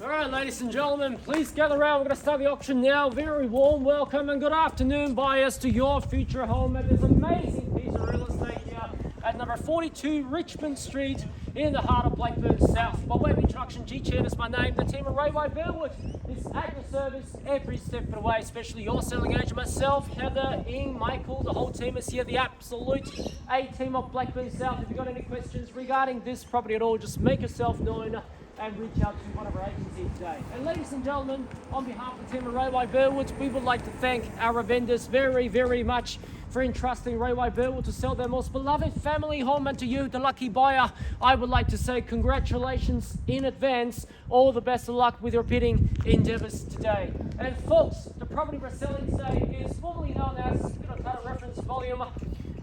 All right, ladies and gentlemen, please gather around. We're going to start the auction now. Very warm welcome and good afternoon, buyers, to your future home at this amazing piece of real estate here at number 42 Richmond Street in the heart of Blackburn South. By way of introduction, G Chan is my name. The team of Rayway Burwood is at your service every step of the way, especially your selling agent, myself, Heather, Ing, Michael, the whole team is here, the absolute A team of Blackburn South. If you've got any questions regarding this property at all, just make yourself known and reach out to one of our agents here today. And ladies and gentlemen, on behalf of the team of Rayway Burwood, we would like to thank our vendors very, very much for entrusting Rayway Burwood to sell their most beloved family home. And to you, the lucky buyer, I would like to say congratulations in advance. All the best of luck with your bidding endeavours today. And folks, the property we're selling today is formally known as Title Reference Volume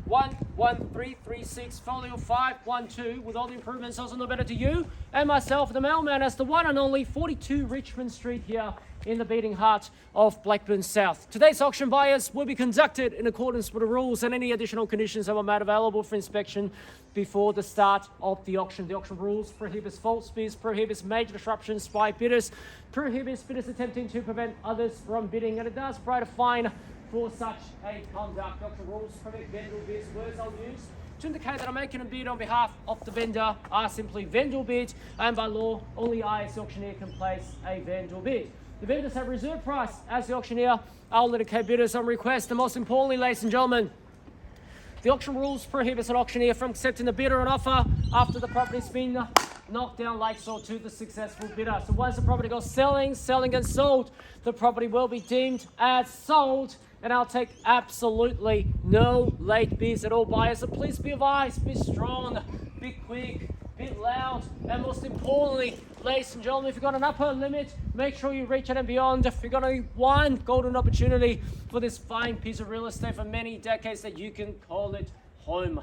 11336 Folio 512, with all the improvements also no better to you and myself, the mailman, as the one and only 42 Richmond Street here in the beating heart of Blackburn South. Today's auction, buyers, will be conducted in accordance with the rules and any additional conditions that were made available for inspection before the start of the auction. The auction rules prohibits false bids, prohibits major disruptions by bidders, prohibits bidders attempting to prevent others from bidding, and it does provide a fine for such a conduct. Auction rules permit vendor bids. Words I'll use to indicate that I'm making a bid on behalf of the vendor are simply vendor bid, and by law, only I as the auctioneer can place a vendor bid. The vendors have reserve price as the auctioneer. I'll indicate bidders on request. And most importantly, ladies and gentlemen, the auction rules prohibits an auctioneer from accepting the bid or an offer after the property's been knocked down like so to the successful bidder. So once the property goes selling and sold, the property will be deemed as sold, and I'll take absolutely no late bids at all, buyers. So please be advised, be strong, be quick, be loud, and most importantly, ladies and gentlemen, if you've got an upper limit, make sure you reach out and beyond. If you've got only one golden opportunity for this fine piece of real estate for many decades, that you can call it home.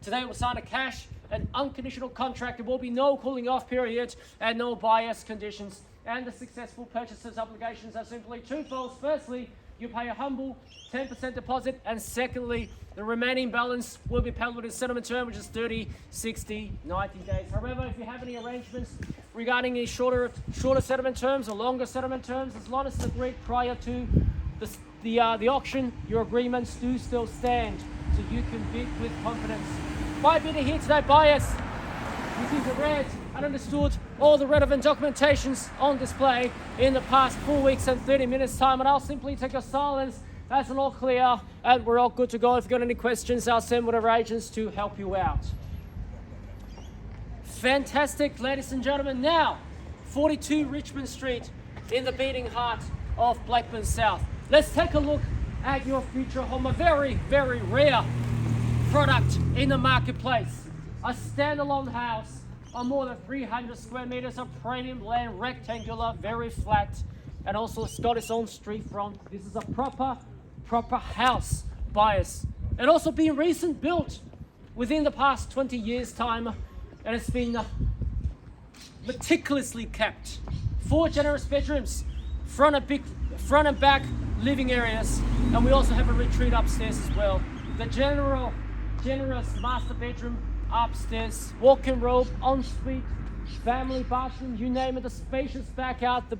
Today we'll sign a cash and unconditional contract. There will be no cooling off period and no bias conditions. And the successful purchaser's obligations are simply twofold. Firstly, you pay a humble 10% deposit, and secondly, the remaining balance will be paid with a settlement term, which is 30, 60, 90 days. However, if you have any arrangements regarding any shorter settlement terms or longer settlement terms, as long as it's agreed prior to the auction, your agreements do still stand, so you can bid with confidence. My bidder here today, buyers, you have read and understood all the relevant documentations on display in the past 4 weeks and 30 minutes time, and I'll simply take your silence as an all clear, and we're all good to go. If you've got any questions, I'll send one of our agents to help you out. Fantastic, ladies and gentlemen. Now, 42 Richmond Street in the beating heart of Blackburn South. Let's take a look at your future home. A very, very rare product in the marketplace. A standalone house on more than 300 square meters of premium land, rectangular, very flat, and also it's got its own street front. This is a proper house, buyers. And also being recent built within the past 20 years time, and it's been meticulously kept. 4 generous bedrooms, front and back living areas, and we also have a retreat upstairs as well. The generous master bedroom upstairs, walk-in robe, ensuite, family bathroom, you name it. The spacious back out, the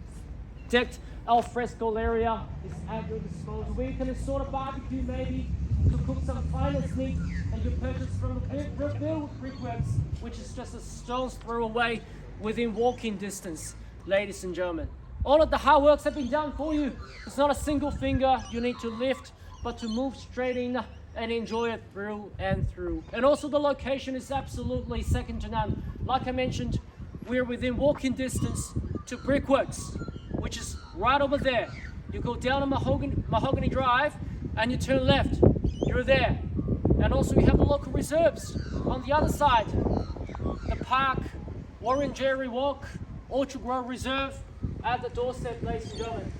decked al fresco area is at your disposal, where you can install a barbecue, maybe to cook some finest meat, and you purchase from the Bill Brickworks, which is just a stone's throw away within walking distance, ladies and gentlemen. All of the hard works have been done for you. It's not a single finger you need to lift, but to move straight in and enjoy it through and through. And also the location is absolutely second to none. Like I mentioned, we're within walking distance to Brickworks, which is right over there. You go down a Mahogany Drive and you turn left, you're there. And also we have the local reserves on the other side. The park, Warrenjerry Walk, Orchard Grove Reserve at the doorstep, ladies and gentlemen.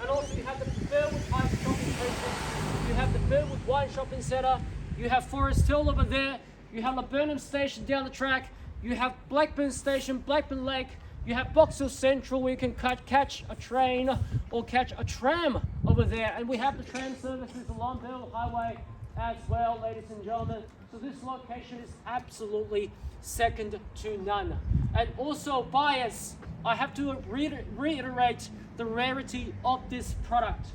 And also you have the Burwood Heights Shopping Precinct, you have the Burwood Wine Shopping Centre, you have Forest Hill over there, you have Laburnum Station down the track, you have Blackburn Station, Blackburn Lake, you have Box Hill Central, where you can catch a train or catch a tram over there. And we have the tram services along Bell Highway as well, ladies and gentlemen. So this location is absolutely second to none. And also buyers, I have to reiterate the rarity of this product.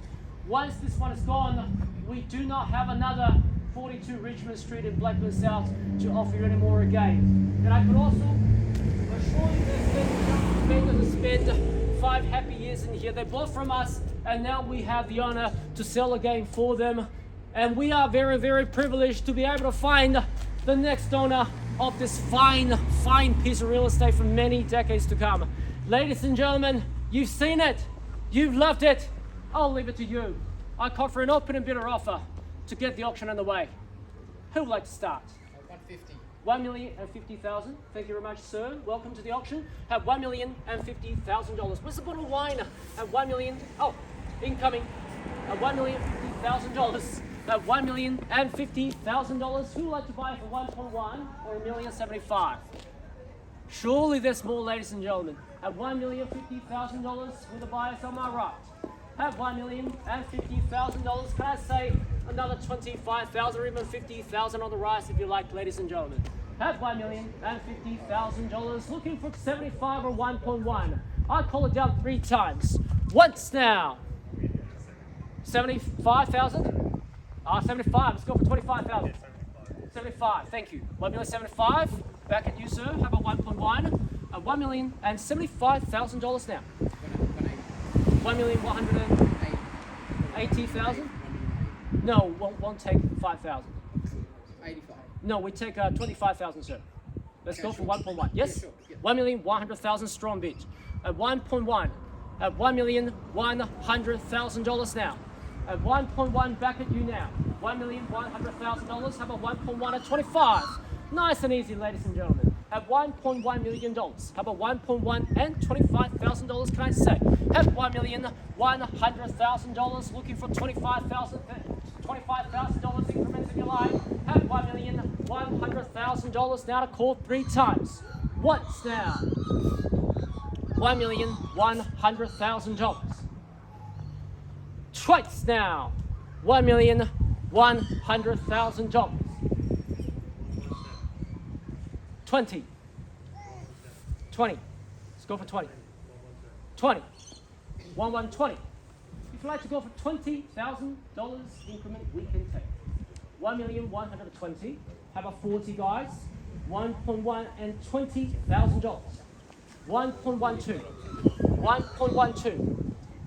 Once this one is gone, we do not have another 42 Richmond Street in Blackburn South to offer you anymore again. And I could also assure you this spend 5 happy years in here. They bought from us, and now we have the honor to sell again for them. And we are very, very privileged to be able to find the next owner of this fine piece of real estate for many decades to come. Ladies and gentlemen, you've seen it, you've loved it. I'll leave it to you. I call for an open and bidder offer to get the auction underway. Who would like to start? 150. 1,050,000. Thank you very much, sir. Welcome to the auction. Have $1,050,000. Where's the bottle of wine? At $1 million. Oh, incoming. At $1,050,000. At $1,050,000. Who would like to buy for 1.1 or $1,075,000? Surely there's more, ladies and gentlemen. At $1,050,000 with the buyers on my right. Have $1,050,000. Can I say another 25,000 or even 50,000 on the rise if you like, ladies and gentlemen? Have $1,050,000. Looking for 75 or 1.1. I call it down 3 times. Once now. 75,000. 75. Let's go for 25,000. 75. Thank you. 1,075,000. Back at you, sir. How about 1.1? At $1,075,000 now. 1,180,000. No, won't take 5,000. 85. No, we take 25,000, sir. Let's go for 1.1. Yes? Yeah, sure. Yeah. 1,100,000 strong bid. At 1.1. At $1,100,000 now. At 1.1, back at you now. $1,100,000. How about 1.1 at 25? Nice and easy, ladies and gentlemen. At $1.1 million. How about 1.1 and $25,000? Can I say? Have $1,100,000. Looking for $25,000 increments if you like. Have $1,100,000 now to call 3 times. Once now. $1,100,000. Twice now. $1,100,000. 20. 20. Let's go for 20. 20. 1,120. If you'd like to go for $20,000 increment, we can take. 1,120. How about 40, guys? 1.1 and $20,000. 1.12. 1.12.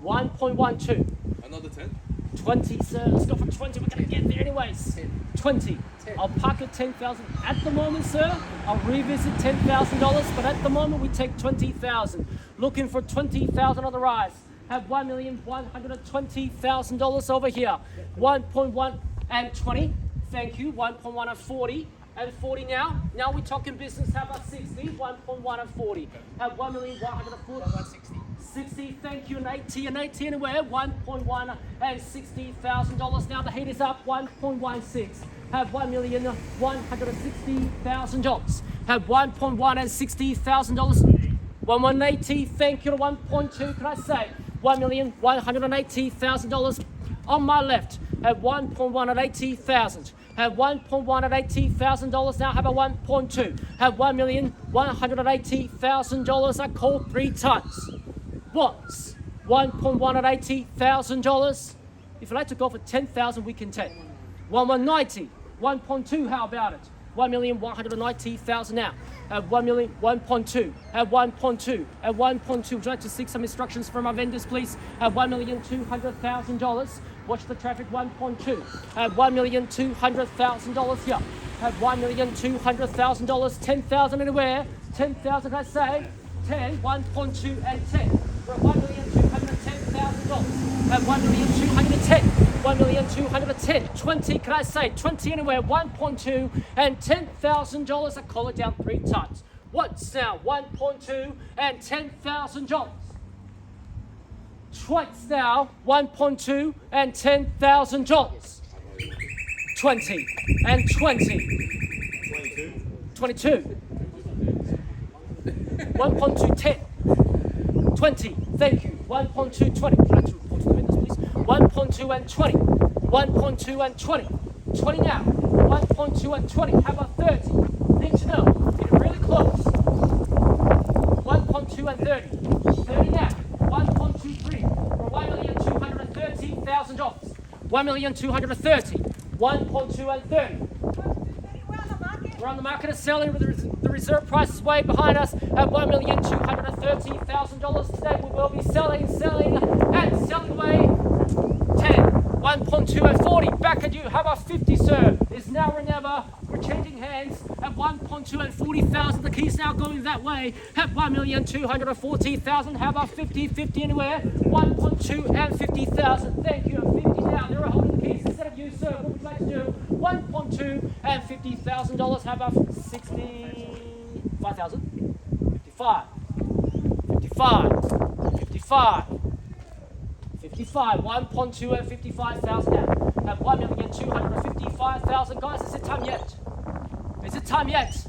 1.12. Another 10? 20, sir. Let's go for 20. We're going to get there anyways. 20. I'll park at 10,000 at the moment, sir. I'll revisit $10,000, but at the moment we take 20,000. Looking for 20,000 on the rise. Have $1,120,000 over here. 1.1 and 20. Thank you. 1.1 and 40. And 40 now. Now we're talking business. How about 60? 1.1 and 40. Have 1,140. 160. 60, thank you, and 80 anywhere, 1.1 and $60,000. Now the heat is up, 1.16. Have $1,160,000. Have 1.1 and $60,000. 1,180, thank you, to 1.2, can I say? $1,180,000 on my left. Have 1.1 at 80,000. Have 1.1 at $80,000 now. Have a 1.2. Have $1,180,000. I call 3 times. Once. 1.1 at $80,000. If you'd like to go for 10,000, we can take. 1,190. 1.2, how about it? 1,190,000 now. At 1.2. At 1.2. At 1.2. Would you like to seek some instructions from our vendors, please? At $1,200,000. Watch the traffic. 1.2. At $1,200,000 here. At $1,200,000. 10,000 anywhere. 10,000, I say. 10. 1.2 and 10. For $1,210,000. At $1,210,000. 1,210,000. 20, can I say? 20 anywhere. 1.2 and $10,000. I call it down 3 times. Once now. 1.2 and $10,000. Twice now. 1.2 and $10,000. 20 and 20. 22. 1.2, 10. 20, thank you. 1.2, 20. Can I report to the vendors, please? 1.2 and 20. 1.2 and 20. 20 now. 1.2 and 20. How about 30? Need to know. Getting really close. 1.2 and 30. 1,230,000. 1.2 and 30. We're on the market of selling with the reserve price is way behind us at $1,230,000 today. We will be selling away 10. 1.2 and 40. Back at you. How about 50, sir? Is now or never. We're changing hands at 1.2 and 40,000. The key's now going that way at 1,240,000. How about 50? 50 anywhere? 1.2 and 50,000. Thank you. 50 now. They're holding the keys instead of you, sir. What would you like to do? 1.2 and $50,000. How about 65,000? 55. 55. 55. 55, 1.2 and 55,000 now. At 1,255,000. Guys, is it time yet? Is it time yet?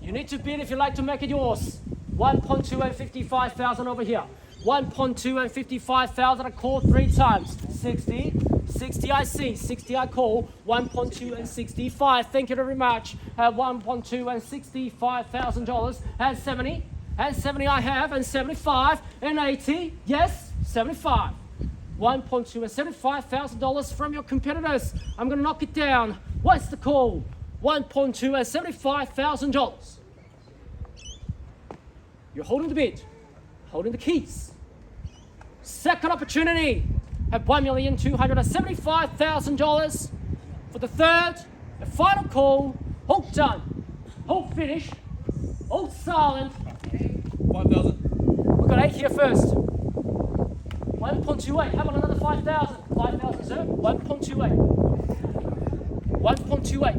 You need to bid if you like to make it yours. 1.2 and 55,000 over here. 1.2 and 55,000. I called 3 times. 60, 60 I see, 60 I call. 1.2 and 65. Thank you very much. At 1.2 and $65,000. And 70, and 70 I have, and 75, and 80. Yes, 75. 1.2 and $75,000 from your competitors. I'm going to knock it down. What's the call? 1.2 and $75,000. You're holding the bid, holding the keys. Second opportunity at $1,275,000 for the third and final call. Hold done, hold finish, hold silent. 5,000. We've got 8 here first. 1.28. How about another 5,000? 5,000, sir. 1.28. 1.28.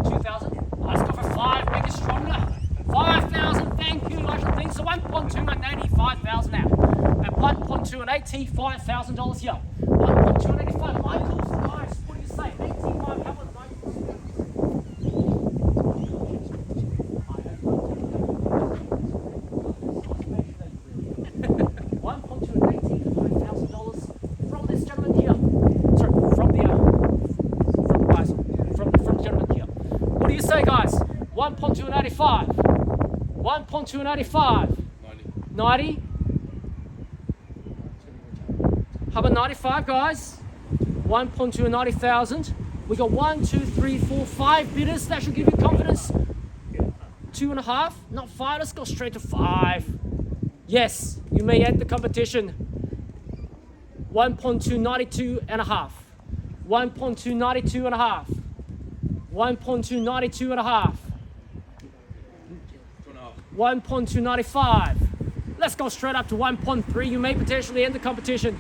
2,000. Let's go for 5. Make it stronger. 5,000. Thank you. I should think so. 1.2 and 85,000 now. And 1.2 and $85,000 here. 1.2 and 85. Michaels, nice. What do you say? 85. How about Michaels? 1.285,000 from this gentleman here. Sorry, from the guys, from the gentleman here. What do you say, guys? 1.2 and 85. 1.2 and 85. 90. How about 95, guys? 1.2 and 90,000. We got 1, 2, 3, 4, 5 bidders. That should give you confidence. 2.5, not 5. Let's go straight to 5. Yes, you may end the competition. 1.292 and a half. 1.292 and a half. 1.292 and a half. 1.295. Let's go straight up to 1.3. You may potentially end the competition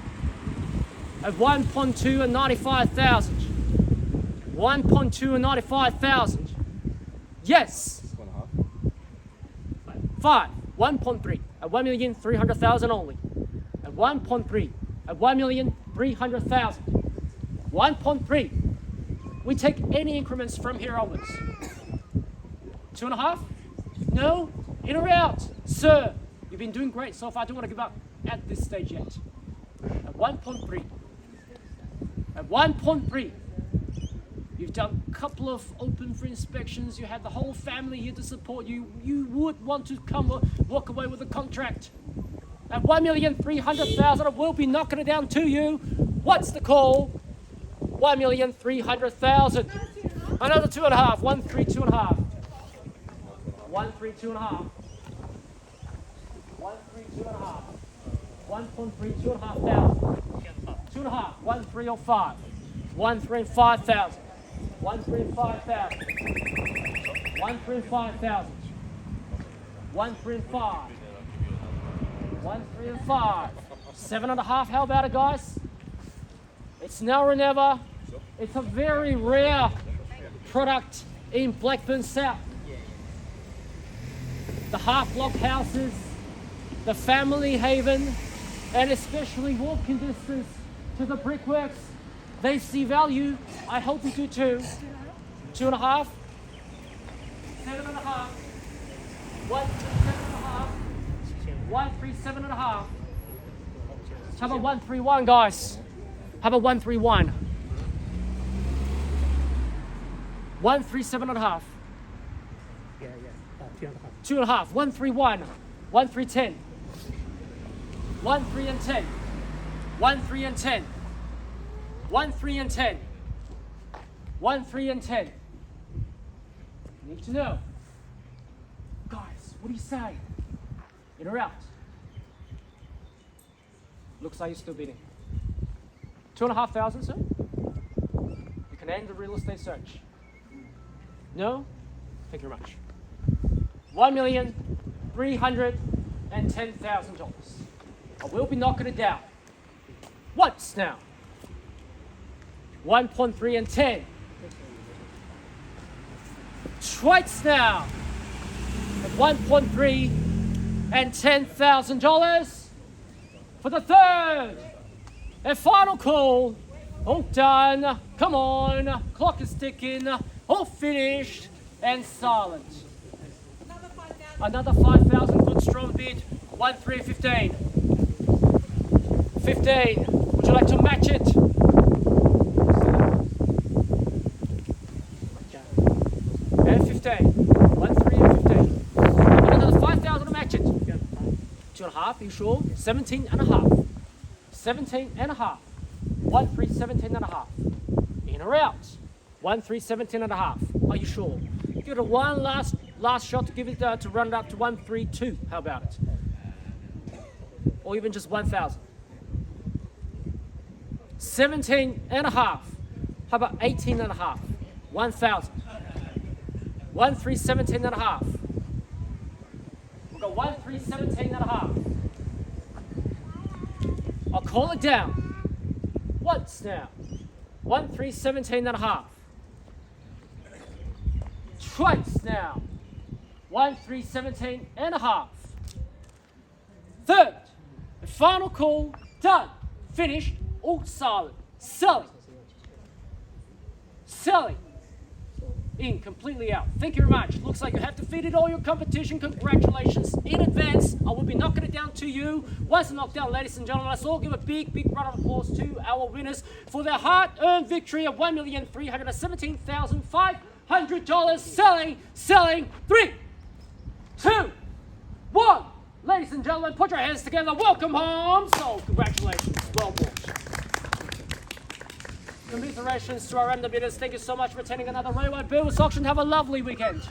at 1.2 and 95,000. 1.2 and 95,000. Yes. 5. 1.3 at 1,300,000 only. At 1.3 at 1,300,000. 1.3. We take any increments from here onwards. 2.5? No? In or out? Sir, you've been doing great so far. I don't want to give up at this stage yet. At 1.3. At 1.3. You've done a couple of open for inspections. You had the whole family here to support you. You would want to walk away with a contract. At 1,300,000, I will be knocking it down to you. What's the call? 1,300,000. Another 2.5. 132.5. 132.5. 132.5. 1.3, 2,500. 2.5. 1,305. 1,305,000. 1,305,000. 1,305,000. 1,305. 1,305. 7.5. How about it, guys? It's now or never. It's a very rare product in Blackburn South. The half-block houses, the family haven, and especially walking distance to the brickworks. They see value. I hope you do too. 2.5. 7.5. 137.5. 137.5. How about 131, guys? How about 131? 137.5. 2.5. 131. 1,310. 1,310. 1, 3 and 10. 1, 3 and 10. 1, 3 and 10. You need to know. Guys, what do you say? In or out? Looks like you're still bidding. 2,500, sir? You can end the real estate search. No? Thank you very much. $1,310,000. I will be knocking it down. Once now. 1.3 and 10. Twice now. At 1.3 and $10,000 for the third and final call. All done. Come on. Clock is ticking. All finished and silent. Another 5,000. Good strong bid. 1,315. 15. Would you like to match it? And 15. 1,315. Another 5,000 to match it. 2.5. Are you sure? 17.5. 17.5. 1,317.5. In or out? 1,317.5. Are you sure? Give it a one last shot to give it to run it up to 132. How about it? Or even just 1,000. 17.5. How about 18.5? 1,000. 1,317.5. We've got 1,317.5. I'll call it down. Once now. 1,317.5. Twice now. 1,317.5. Third and final call. Done. Finished. All silent. Selling. Selling. In, completely out. Thank you very much. Looks like you have defeated all your competition. Congratulations in advance. I will be knocking it down to you. Once knocked down, ladies and gentlemen, let's all give a big round of applause to our winners for their hard-earned victory of $1,317,500. Selling. 3, 2, 1. Ladies and gentlemen, put your hands together. Welcome home. So, congratulations. Well bought. Commiserations to our random bidders. Thank you so much for attending another Railway Bills auction. Have a lovely weekend.